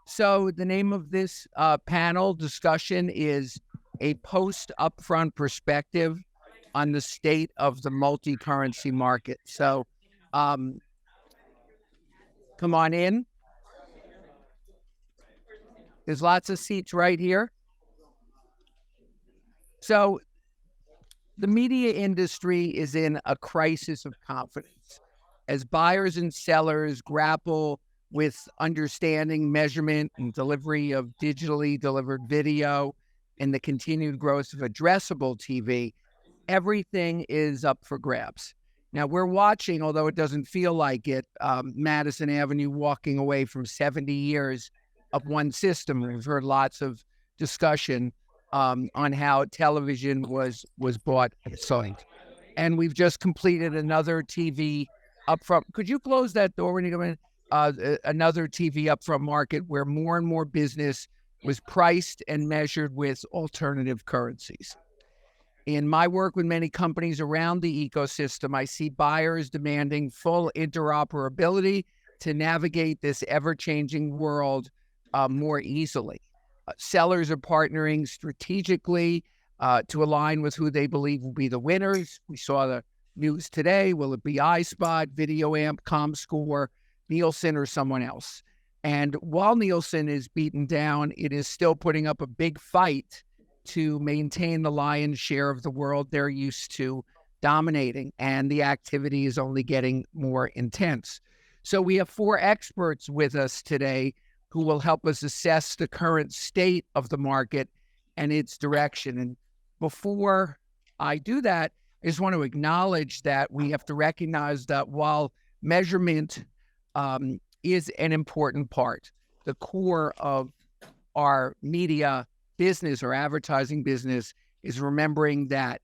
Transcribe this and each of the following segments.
So the name of this panel discussion is a post-upfront perspective on the state of the multi-currency market. So come on in. There's lots of seats right here. So the media industry is in a crisis of confidence as buyers and sellers grapple with understanding, measurement, and delivery of digitally delivered video and the continued growth of addressable TV. Everything is up for grabs. Now, we're watching, although it doesn't feel like it, Madison Avenue walking away from 70 years of one system. We've heard lots of discussion on how television was bought and sold. And we've just completed another TV upfront. Could you close that door when you come in? Another TV upfront market where more and more business was priced and measured with alternative currencies. In my work with many companies around the ecosystem, I see buyers demanding full interoperability to navigate this ever-changing world more easily. Sellers are partnering strategically to align with who they believe will be the winners. We saw the news today. Will it be iSpot, VideoAmp, ComScore, Nielsen, or someone else? And while Nielsen is beaten down, it is still putting up a big fight to maintain the lion's share of the world they're used to dominating, and the activity is only getting more intense. So we have 4 experts with us today who will help us assess the current state of the market and its direction. And before I do that, I just want to acknowledge that we have to recognize that while measurement is an important part, the core of our media business or advertising business is remembering that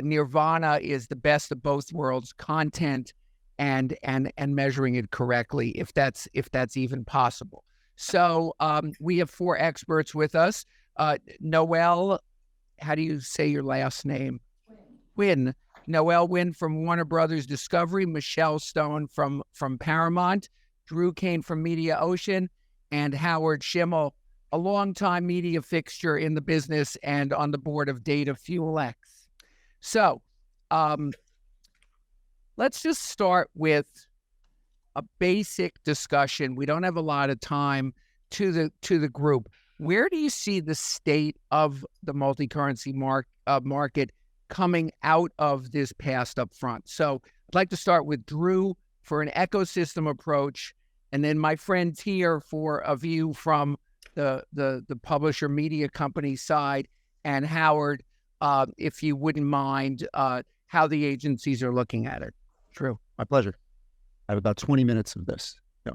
nirvana is the best of both worlds, content and measuring it correctly, if that's even possible. So we have 4 experts with us. Noel, how do you say your last name? Wynn. Noel Wynn from Warner Brothers Discovery, Michelle Stone from Paramount, Drew Kane from Media Ocean, and Howard Schimmel, a longtime media fixture in the business and on the board of Data Fuel X. So let's just start with a basic discussion. We don't have a lot of time to the group. Where do you see the state of the multi-currency market coming out of this past upfront? So I'd like to start with Drew for an ecosystem approach, and then my friend here for a view from the publisher media company side, and Howard, if you wouldn't mind, how the agencies are looking at it. Drew. My pleasure. I have about 20 minutes of this. No,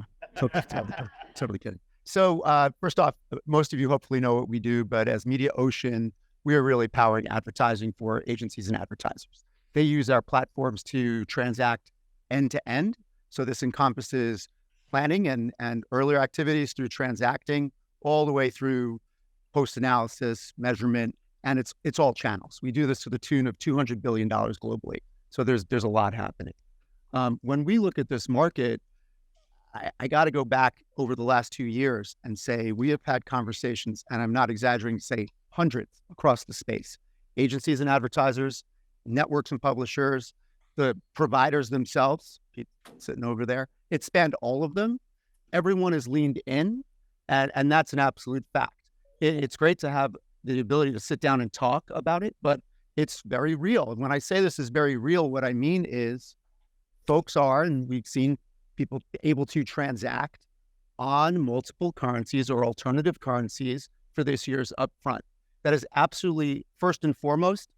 totally kidding. So first off, most of you hopefully know what we do, but as Media Ocean, we are really powering advertising for agencies and advertisers. They use our platforms to transact end to end. So this encompasses planning and earlier activities through transacting all the way through post-analysis, measurement, and it's all channels. We do this to the tune of $200 billion globally. So there's a lot happening. When we look at this market, I got to go back over the last 2 years and say we have had conversations, and I'm not exaggerating to say hundreds across the space. Agencies and advertisers, networks and publishers, the providers themselves, sitting over there. It spanned all of them. Everyone has leaned in, and that's an absolute fact. It's great to have the ability to sit down and talk about it, but it's very real. And when I say this is very real, what I mean is folks are, and we've seen people able to transact on multiple currencies or alternative currencies for this year's upfront. That is absolutely, first and foremost,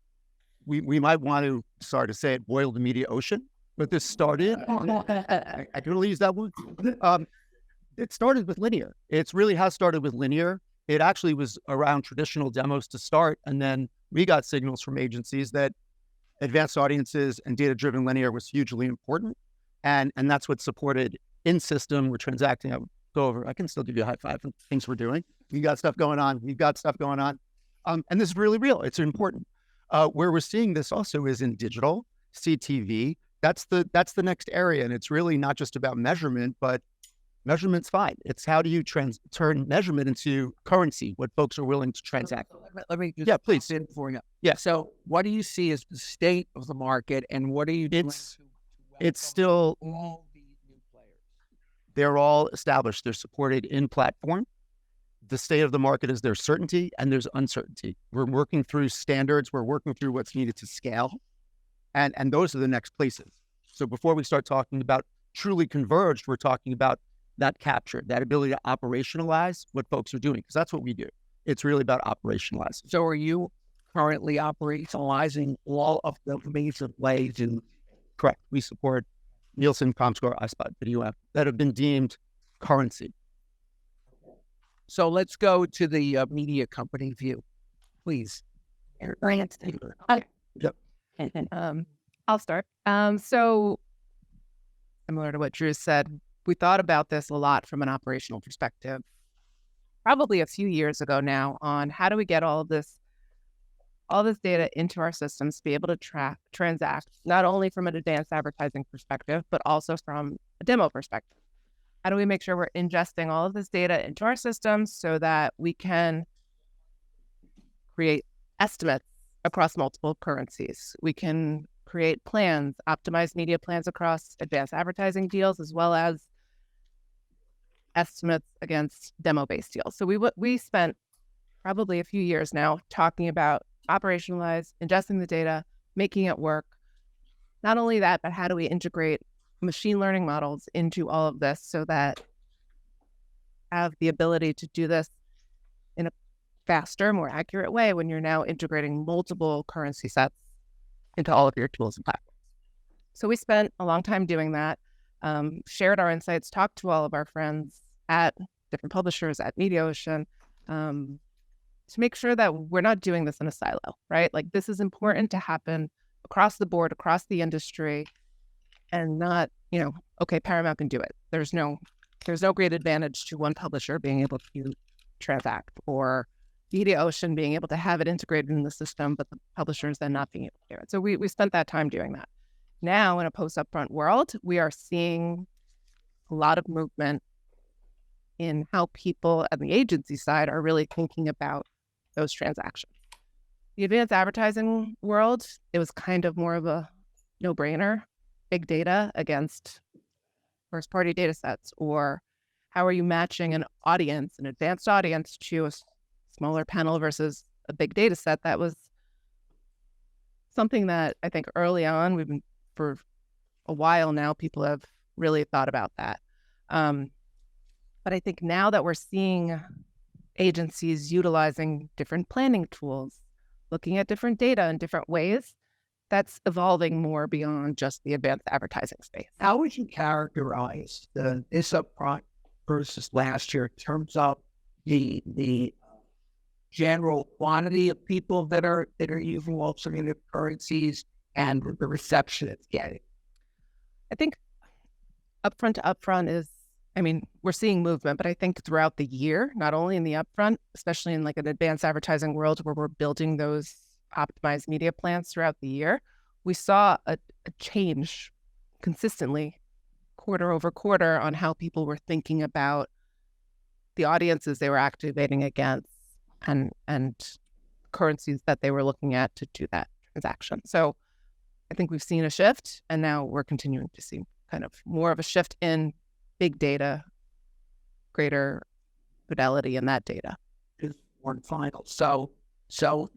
we might want to, sorry to say it, boil the media ocean, but this started, I can only use that word. It started with linear. It really has started with linear. It actually was around traditional demos to start, and then we got signals from agencies that advanced audiences and data-driven linear was hugely important. And that's what supported in-system. We're transacting. I'll go over. I can still give you a high five for things we're doing. We got stuff going on. We've got stuff going on. And this is really real. It's important. Where we're seeing this also is in digital, CTV, that's the next area. And it's really not just about measurement, but measurement's fine. It's how do you turn measurement into currency, what folks are willing to transact. Let me just Yeah, please. in for you. Yeah. So what do you see as the state of the market, and what are you doing It's still, all these new players? they're all established. They're supported in platform. The state of the market is there's certainty and there's uncertainty. We're working through standards. We're working through what's needed to scale. And those are the next places. So before we start talking about truly converged, we're talking about that capture, that ability to operationalize what folks are doing, because that's what we do. It's really about operationalizing. So are you currently operationalizing all of the major plays in? Correct. We support Nielsen, Comscore, iSpot, Video App that have been deemed currency. So let's go to the media company view, please. Yep. I'll start. So similar to what Drew said, we thought about this a lot from an operational perspective, probably a few years ago now, on how do we get all this data into our systems to be able to transact, not only from an advanced advertising perspective, but also from a demo perspective. How do we make sure we're ingesting all of this data into our systems so that we can create estimates across multiple currencies? We can create plans, optimize media plans across advanced advertising deals, as well as estimates against demo-based deals. So we spent probably a few years now talking about operationalize, ingesting the data, making it work. Not only that, but how do we integrate machine learning models into all of this so that have the ability to do this in a faster, more accurate way when you're now integrating multiple currency sets into all of your tools and platforms. So we spent a long time doing that, shared our insights, talked to all of our friends at different publishers, at MediaOcean, to make sure that we're not doing this in a silo, right? Like, this is important to happen across the board, across the industry, and not, okay, Paramount can do it. There's no great advantage to one publisher being able to transact, or MediaOcean being able to have it integrated in the system, but the publishers then not being able to do it. So we spent that time doing that. Now, in a post-upfront world, we are seeing a lot of movement in how people at the agency side are really thinking about those transactions. The advanced advertising world, it was kind of more of a no-brainer. Big data against first-party data sets, or how are you matching an advanced audience to a smaller panel versus a big data set? That was something that I think early on, for a while now, people have really thought about that. But I think now that we're seeing agencies utilizing different planning tools, looking at different data in different ways, that's evolving more beyond just the advanced advertising space. How would you characterize this upfront versus last year in terms of the general quantity of people that are using alternative currencies and the reception it's getting? I think upfront to upfront is, we're seeing movement, but I think throughout the year, not only in the upfront, especially in like an advanced advertising world where we're building those optimized media plans throughout the year, we saw a change consistently quarter over quarter on how people were thinking about the audiences they were activating against and currencies that they were looking at to do that transaction. So I think we've seen a shift, and now we're continuing to see kind of more of a shift in big data, greater fidelity in that data. Is one final. So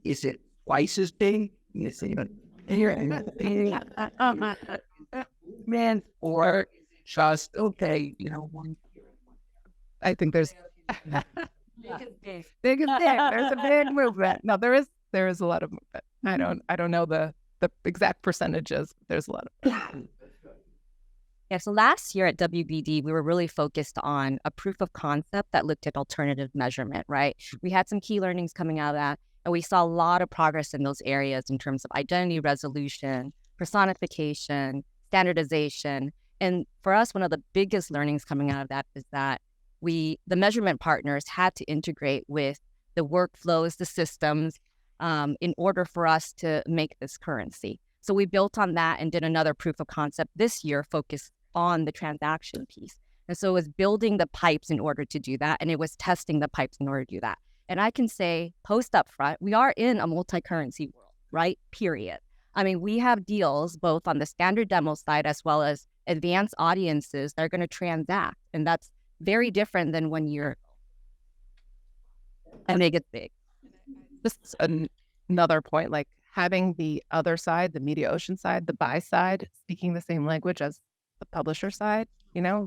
is it twice as big? Is it man, or just okay? One. I think there's big. There's a big movement. No, there is a lot of movement. I don't know the exact percentages. There's a lot of. Yeah, so last year at WBD, we were really focused on a proof of concept that looked at alternative measurement, right? We had some key learnings coming out of that, and we saw a lot of progress in those areas in terms of identity resolution, personification, standardization. And for us, one of the biggest learnings coming out of that is that the measurement partners had to integrate with the workflows, the systems, in order for us to make this currency. So we built on that and did another proof of concept this year focused on the transaction piece. And so it was building the pipes in order to do that, and it was testing the pipes in order to do that. And I can say post-upfront, we are in a multi-currency world, right? Period. I mean, we have deals both on the standard demo side as well as advanced audiences that are going to transact. And that's very different than 1 year ago. And make it big. Just another point, like having the other side, the media ocean side, the buy side, speaking the same language as the publisher side,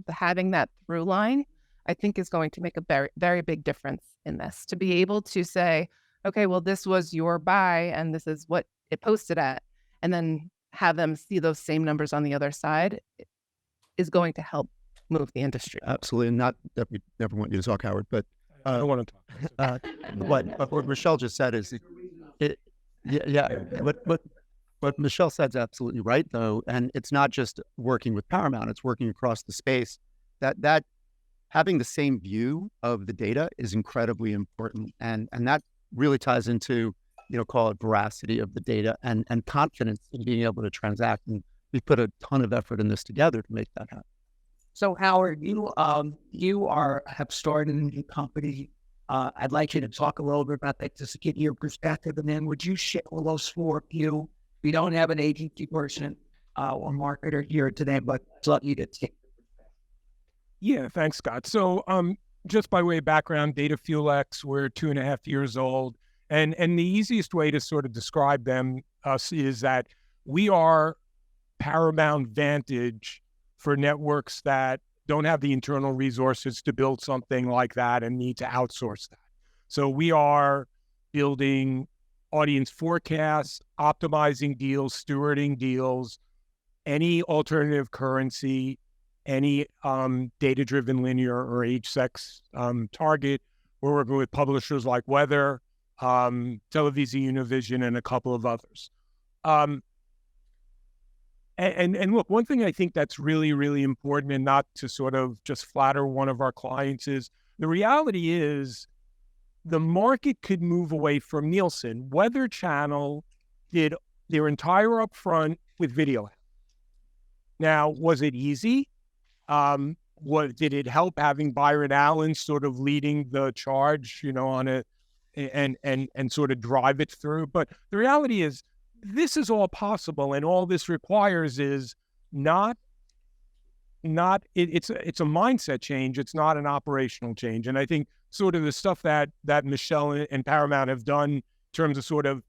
having that through line, I think is going to make a very, very big difference in this. To be able to say, okay, well, this was your buy and this is what it posted at, and then have them see those same numbers on the other side is going to help move the industry. Absolutely. And not that we never want you to talk, Howard, but I don't want to talk. what Michelle just said is, what Michelle said is absolutely right, though. And it's not just working with Paramount, it's working across the space. That having the same view of the data is incredibly important. And that really ties into, call it veracity of the data and confidence in being able to transact. And we put a ton of effort in this together to make that happen. So Howard, you have started a new company. I'd like you to talk a little bit about that, just to get your perspective, and then would you share with us for you? We don't have an agency person or marketer here today, but I'd love you to take. Yeah, thanks, Scott. So just by way of background, Data FuelX, we're 2.5 years old. And the easiest way to sort of describe us is that we are Paramount Vantage for networks that don't have the internal resources to build something like that and need to outsource that. So we are building audience forecasts, optimizing deals, stewarding deals, any alternative currency, any data-driven linear or HSEX target. We're working with publishers like Weather, Televisa Univision, and a couple of others. And look, one thing I think that's really, really important, and not to sort of just flatter one of our clients, is the reality is the market could move away from Nielsen. Weather Channel did their entire upfront with video. Now, was it easy? Did it help having Byron Allen sort of leading the charge, on a and sort of drive it through? But the reality is, this is all possible, and all this requires is it's a mindset change. It's not an operational change. And I think sort of the stuff that Michelle and Paramount have done in terms of sort of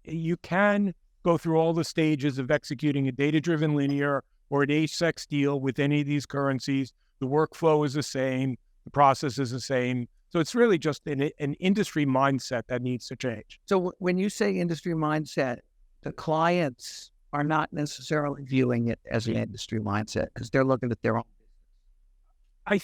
you can go through all the stages of executing a data-driven linear or an HSEX deal with any of these currencies. The workflow is the same. The process is the same. So it's really just an industry mindset that needs to change. So when you say industry mindset, the clients are not necessarily viewing it as an industry mindset because they're looking at their own. I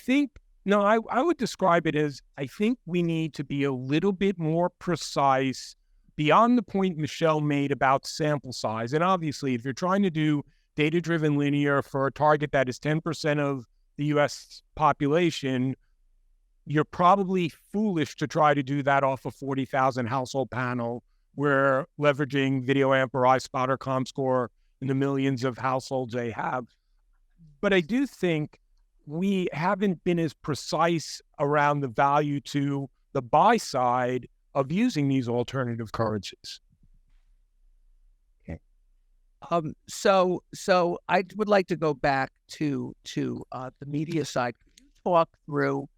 would describe it as, I think we need to be a little bit more precise beyond the point Michelle made about sample size. And obviously, if you're trying to do data-driven linear for a target that is 10% of the U.S. population, you're probably foolish to try to do that off a 40,000 household panel where leveraging Video Amp or iSpot or ComScore in the millions of households they have. But I do think we haven't been as precise around the value to the buy side of using these alternative currencies. Okay. So I would like to go back to the media side. Could you talk through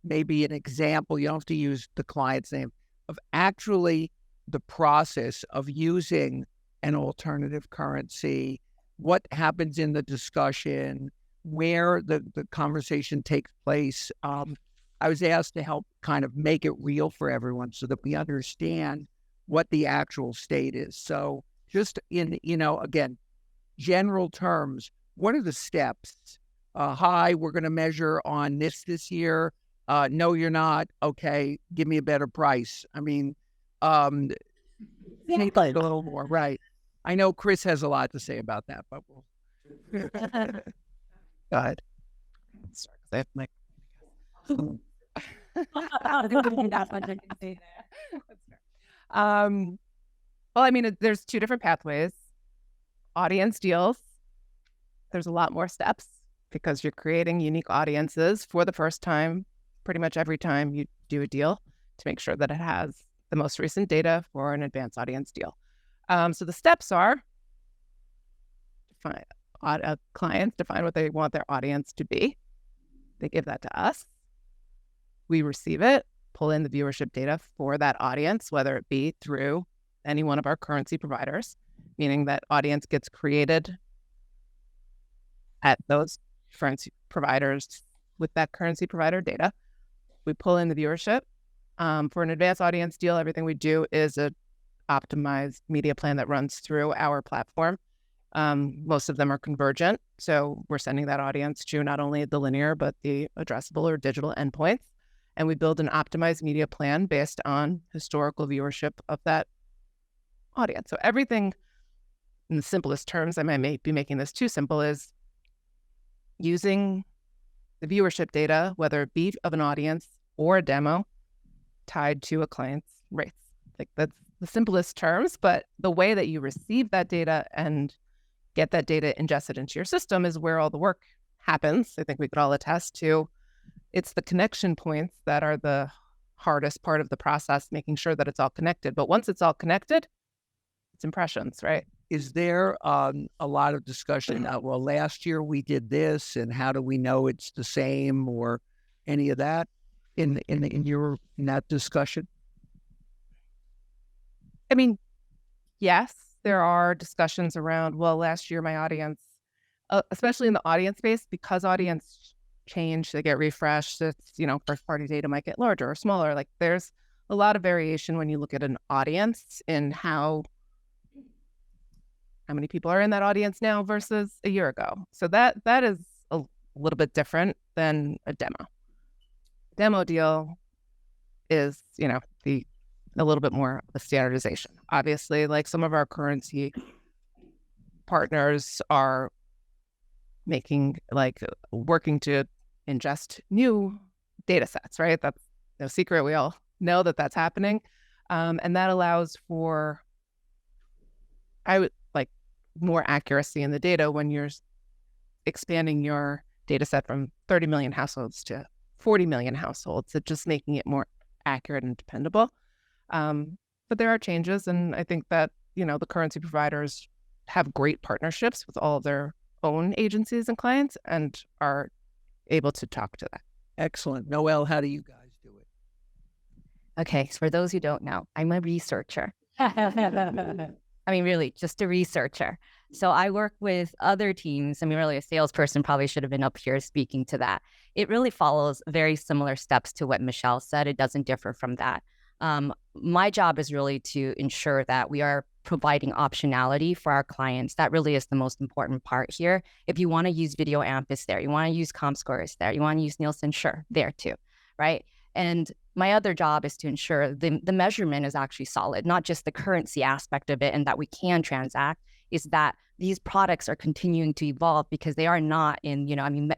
maybe an example, you don't have to use the client's name, of actually the process of using an alternative currency, what happens in the discussion, where the conversation takes place. I was asked to help kind of make it real for everyone so that we understand what the actual state is. So just in, again, general terms, what are the steps? Hi, we're going to measure on this year. No, you're not. Okay, give me a better price. I mean, think a little more, right? I know Chris has a lot to say about that, but we'll go ahead. Well, I mean, there's two different pathways. Audience deals, there's a lot more steps because you're creating unique audiences for the first time, pretty much every time you do a deal, to make sure that it has the most recent data for an advanced audience deal. So the steps are clients define what they want their audience to be. They give that to us. We receive it, pull in the viewership data for that audience, whether it be through any one of our currency providers, meaning that audience gets created at those currency providers with that currency provider data. We pull in the viewership. For an advanced audience deal, everything we do is a optimized media plan that runs through our platform. Most of them are convergent. So we're sending that audience to not only the linear, but the addressable or digital endpoints. And we build an optimized media plan based on historical viewership of that audience. So everything, in the simplest terms, I might be making this too simple, is using the viewership data, whether it be of an audience or a demo, tied to a client's rates. Like, that's the simplest terms, but the way that you receive that data and get that data ingested into your system is where all the work happens. I think we could all attest to. It's the connection points that are the hardest part of the process, making sure that it's all connected. But once it's all connected, it's impressions, right? Is there a lot of discussion? Well, last year we did this, and how do we know it's the same, or any of that in that discussion? I mean, yes, there are discussions around, well, last year my audience, especially in the audience space, because audience change, they get refreshed. It's, first party data might get larger or smaller. Like, there's a lot of variation when you look at an audience in how many people are in that audience now versus a year ago. So that is a little bit different than a demo. Demo deal is, a little bit more of a standardization. Obviously, like, some of our currency partners are working to ingest new data sets, right? That's no secret. We all know that that's happening. And that allows for, more accuracy in the data when you're expanding your data set from 30 million households to 40 million households. So just making it more accurate and dependable. But there are changes, and I think that, the currency providers have great partnerships with all of their own agencies and clients and are able to talk to that. Excellent. Noelle, how do you guys do it? Okay, so for those who don't know, I'm a researcher. I mean, really, just a researcher. So I work with other teams. I mean, really, a salesperson probably should have been up here speaking to that. It really follows very similar steps to what Michelle said. It doesn't differ from that. My job is really to ensure that we are providing optionality for our clients. That really is the most important part here. If you want to use Video Amp, it's there. You want to use ComScore, it's there. You want to use Nielsen, sure, there too, right? And my other job is to ensure the measurement is actually solid, not just the currency aspect of it and that we can transact, is that these products are continuing to evolve because they are not in,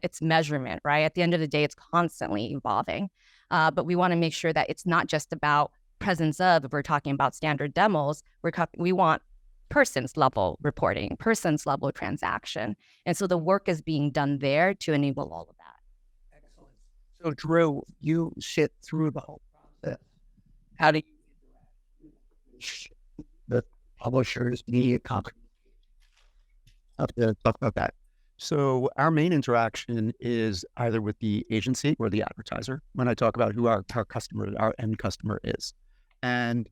it's measurement, right? At the end of the day, it's constantly evolving. But we want to make sure that it's not just about presence of, if we're talking about standard demos, we want persons level reporting, persons level transaction. And so the work is being done there to enable all of that. Excellent. So Drew, you sit through the whole process. How do you interact with the publishers, media companies? I'll have to talk about that. So our main interaction is either with the agency or the advertiser when I talk about who our end customer is. And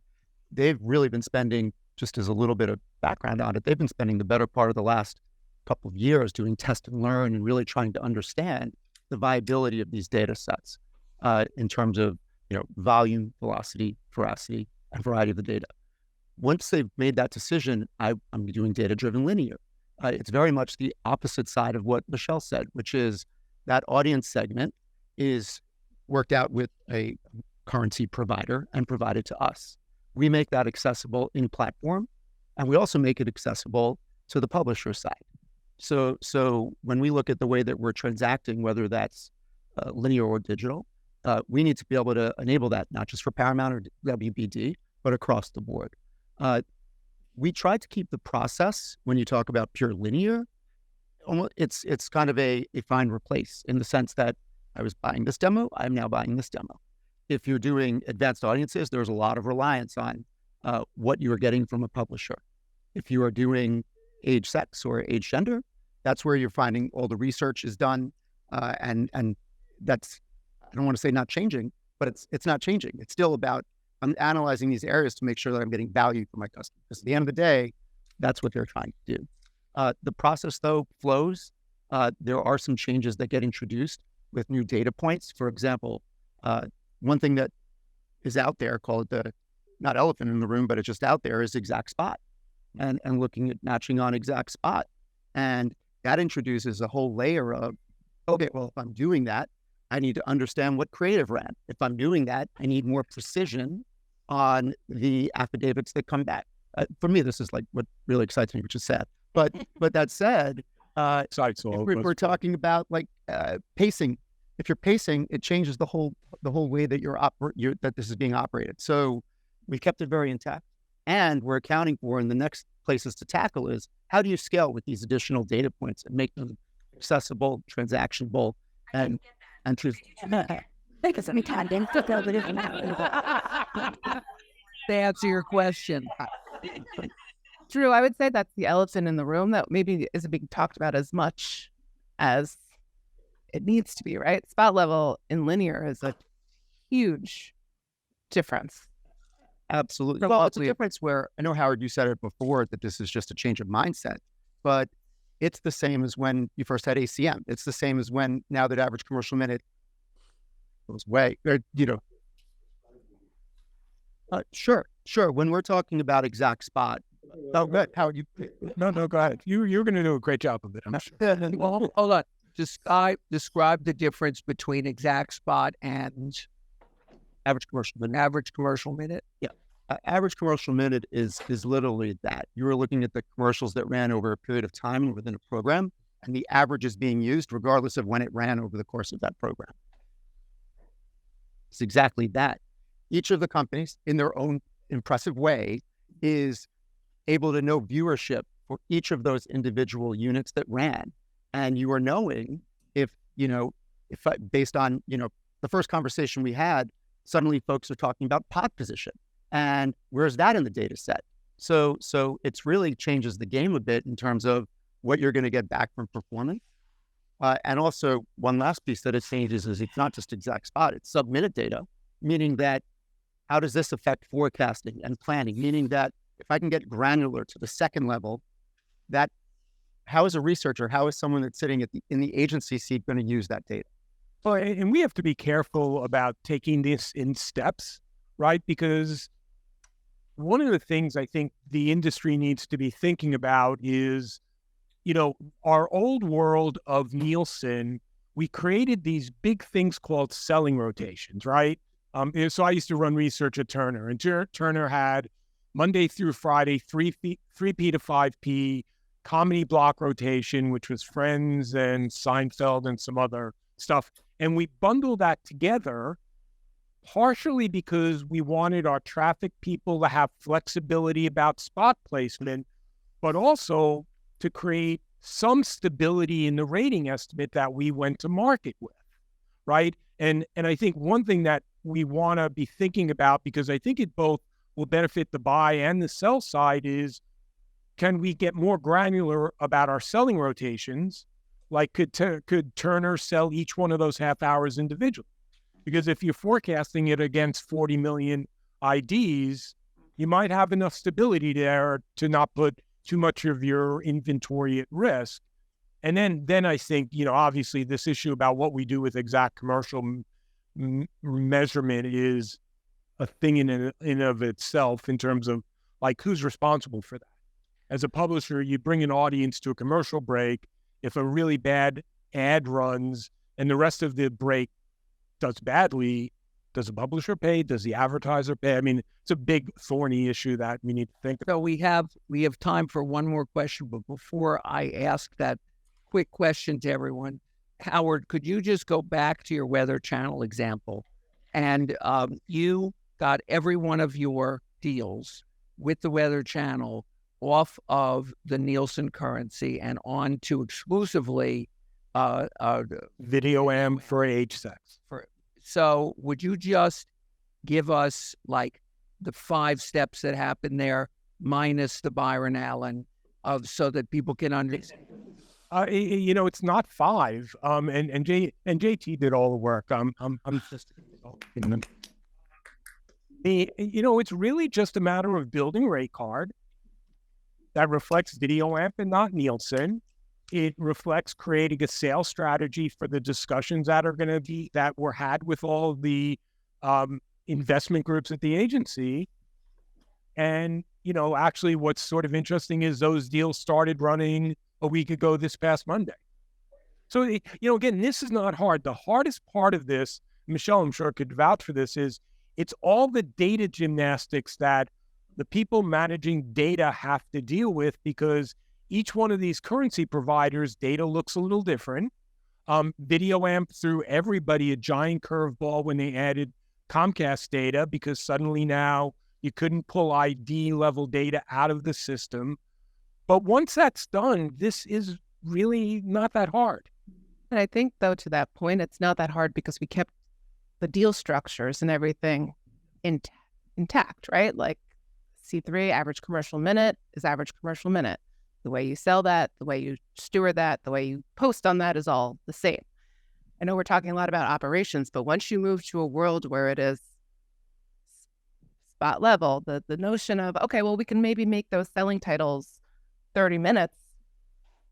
they've really been spending, just as a little bit of background on it, they've been spending the better part of the last couple of years doing test and learn and really trying to understand the viability of these data sets in terms of, volume, velocity, veracity, and variety of the data. Once they've made that decision, I'm doing data-driven linear. It's very much the opposite side of what Michelle said, which is that audience segment is worked out with a currency provider and provided to us. We make that accessible in platform, and we also make it accessible to the publisher side. So when we look at the way that we're transacting, whether that's linear or digital, we need to be able to enable that, not just for Paramount or WBD, but across the board. we try to keep the process, when you talk about pure linear, it's kind of a find replace, in the sense that I was buying this demo, I'm now buying this demo. If you're doing advanced audiences, there's a lot of reliance on what you are getting from a publisher. If you are doing age, sex, or age, gender, that's where you're finding all the research is done. And that's, I don't want to say not changing, but it's not changing. It's still about, I'm analyzing these areas to make sure that I'm getting value for my customer. Because at the end of the day, that's what they're trying to do. The process, though, flows. There are some changes that get introduced with new data points. For example, one thing that is out there, called the, not elephant in the room, but it's just out there, is exact spot, and looking at matching on exact spot. And that introduces a whole layer of, okay, well, if I'm doing that, I need to understand what creative ran. If I'm doing that, I need more precision on the affidavits that come back. For me, this is like what really excites me, which is sad. But that said, if we're talking about like pacing, if you're pacing, it changes the whole way that that this is being operated. So we kept it very intact, and we're accounting for, and the next places to tackle is, how do you scale with these additional data points and make them accessible, transactionable, and true. To answer your question, Drew, I would say that's the elephant in the room that maybe isn't being talked about as much as it needs to be, right? Spot level in linear is a huge difference. Absolutely. Well, it's a difference where, I know, Howard, you said it before, that this is just a change of mindset, but it's the same as when you first had ACM. It's the same as when, now that average commercial minute goes way, sure. When we're talking about exact spot, oh, good. Howard, you. No, go ahead. You're going to do a great job of it, I'm sure. well, hold on. Describe the difference between exact spot and Average commercial minute. Yeah. Average commercial minute is literally that. You are looking at the commercials that ran over a period of time within a program, and the average is being used regardless of when it ran over the course of that program. It's exactly that. Each of the companies, in their own impressive way, is able to know viewership for each of those individual units that ran. And you are knowing based on, the first conversation we had, suddenly folks are talking about pod position. And where's that in the data set? So it's really changes the game a bit in terms of what you're going to get back from performance. And also, one last piece that it changes is, it's not just exact spot, it's sub-minute data, meaning that, how does this affect forecasting and planning? Meaning that if I can get granular to the second level, that how is a researcher, how is someone that's sitting in the agency seat going to use that data? Well, and we have to be careful about taking this in steps, right? Because one of the things I think the industry needs to be thinking about is, our old world of Nielsen, we created these big things called selling rotations, right? So I used to run research at Turner, and Turner had Monday through Friday, 3P to 5P, comedy block rotation, which was Friends and Seinfeld and some other stuff. And we bundled that together partially because we wanted our traffic people to have flexibility about spot placement, but also to create some stability in the rating estimate that we went to market with, right? And I think one thing that we want to be thinking about, because I think it both will benefit the buy and the sell side, is, can we get more granular about our selling rotations? Like, could Turner sell each one of those half hours individually? Because if you're forecasting it against 40 million IDs, you might have enough stability there to not put too much of your inventory at risk. And then I think, obviously this issue about what we do with exact commercial measurement is a thing in and of itself, in terms of, like, who's responsible for that. As a publisher, you bring an audience to a commercial break. If a really bad ad runs and the rest of the break does badly, does the publisher pay? Does the advertiser pay? I mean, it's a big thorny issue that we need to think about. So we have time for one more question, but before I ask that quick question to everyone, Howard, could you just go back to your Weather Channel example? And you got every one of your deals with the Weather Channel off of the Nielsen currency and on to exclusively Video amp for age sex. So would you just give us like the 5 steps that happen there minus the Byron Allen so that people can understand? It's not 5. And JT did all the work. I'm just it's really just a matter of building a rate card that reflects video amp and not Nielsen. It reflects creating a sales strategy for the discussions that were had with all the investment groups at the agency. And, actually what's sort of interesting is those deals started running a week ago this past Monday. So, again, this is not hard. The hardest part of this, Michelle, I'm sure could vouch for this, is it's all the data gymnastics that the people managing data have to deal with, because each one of these currency providers, data looks a little different. Video amp threw everybody a giant curveball when they added Comcast data, because suddenly now you couldn't pull ID level data out of the system. But once that's done, this is really not that hard. And I think, though, to that point, it's not that hard because we kept the deal structures and everything intact, right? Like C3, average commercial minute is average commercial minute. The way you sell that, the way you steward that, the way you post on that is all the same. I know we're talking a lot about operations, but once you move to a world where it is spot level, the notion of, okay, well, we can maybe make those selling titles 30 minutes,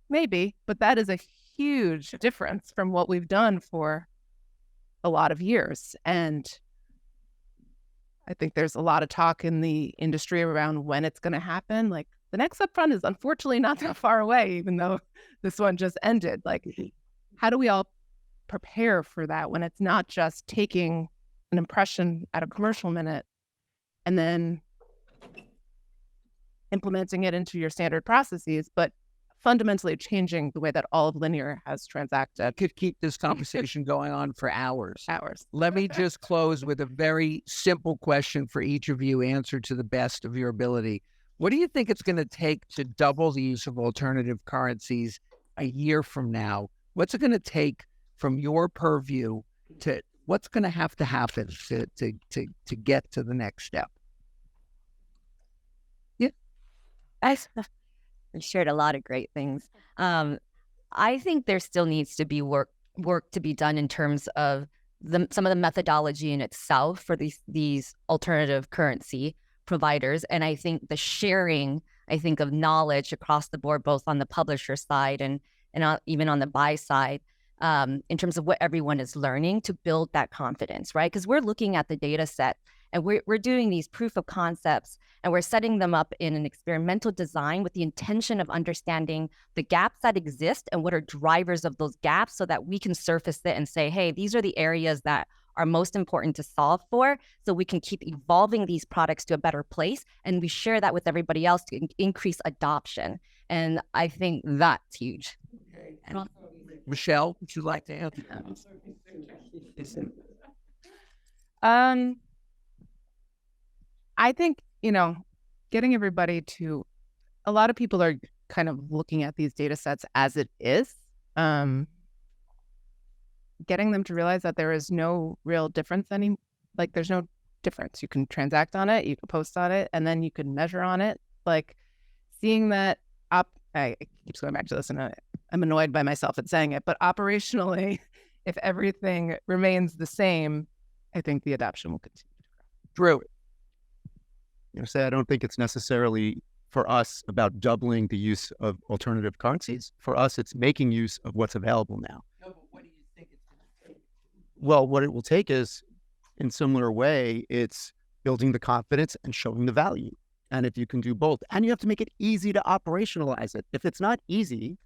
maybe, but that is a huge difference from what we've done for a lot of years. And I think there's a lot of talk in the industry around when it's going to happen. Like, the next upfront is unfortunately not that far away, even though this one just ended. Like, how do we all prepare for that when it's not just taking an impression at a commercial minute and then implementing it into your standard processes, but fundamentally changing the way that all of linear has transacted? I could keep this conversation going on for hours. Let me just close with a very simple question for each of you, answer to the best of your ability. What do you think it's going to take to double the use of alternative currencies a year from now? What's it going to take from your purview to what's going to happen to get to the next step? Yeah, I shared a lot of great things. I think there still needs to be work to be done in terms of some of the methodology in itself for these alternative currency providers. And I think the sharing, of knowledge across the board, both on the publisher side and even on the buy side, in terms of what everyone is learning to build that confidence, right? Because we're looking at the data set and we're doing these proof of concepts and we're setting them up in an experimental design with the intention of understanding the gaps that exist and what are drivers of those gaps, so that we can surface it and say, hey, these are the areas that are most important to solve for, so we can keep evolving these products to a better place, and we share that with everybody else to increase adoption. And I think that's huge. Okay. Michelle, would you like to answer that? I think, getting everybody to, a lot of people are kind of looking at these data sets as it is. Getting them to realize that there is no real difference there's no difference. You can transact on it, you can post on it, and then you can measure on it. Like, seeing that I keep going back to this, and I'm annoyed by myself at saying it, but operationally, if everything remains the same, I think the adoption will continue to grow. Drew. I don't think it's necessarily for us about doubling the use of alternative currencies. For us, it's making use of what's available now. No, but what do you think it's going to take? Well, what it will take is, in similar way, it's building the confidence and showing the value. And if you can do both, and you have to make it easy to operationalize it. If it's not easy,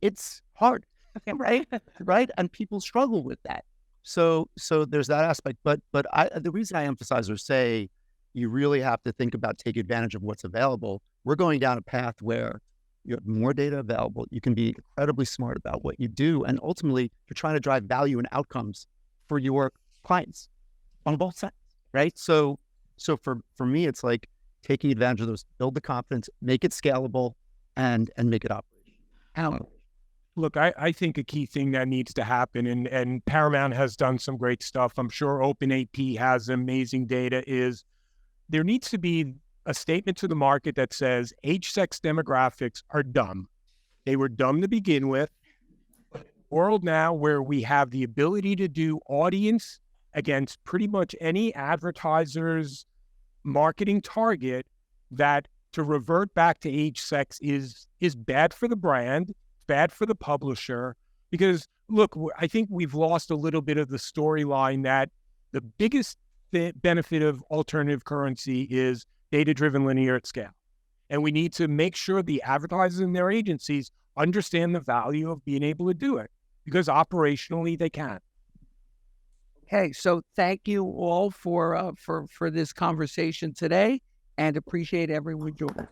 it's hard, right? Right? And people struggle with that. So there's that aspect. But the reason I emphasize or say you really have to think about take advantage of what's available. We're going down a path where you have more data available. You can be incredibly smart about what you do. And ultimately, you're trying to drive value and outcomes for your clients on both sides, right? So for me, it's like, taking advantage of those, build the confidence, make it scalable, and make it operational. Look, I think a key thing that needs to happen, and Paramount has done some great stuff. I'm sure OpenAP has amazing data, is there needs to be a statement to the market that says age sex demographics are dumb. They were dumb to begin with. World now where we have the ability to do audience against pretty much any advertiser's marketing target, that to revert back to age sex is bad for the brand, bad for the publisher. Because look, I think we've lost a little bit of the storyline that the biggest benefit of alternative currency is data-driven linear at scale. And we need to make sure the advertisers and their agencies understand the value of being able to do it, because operationally they can. Okay, so thank you all for this conversation today, and appreciate everyone joining.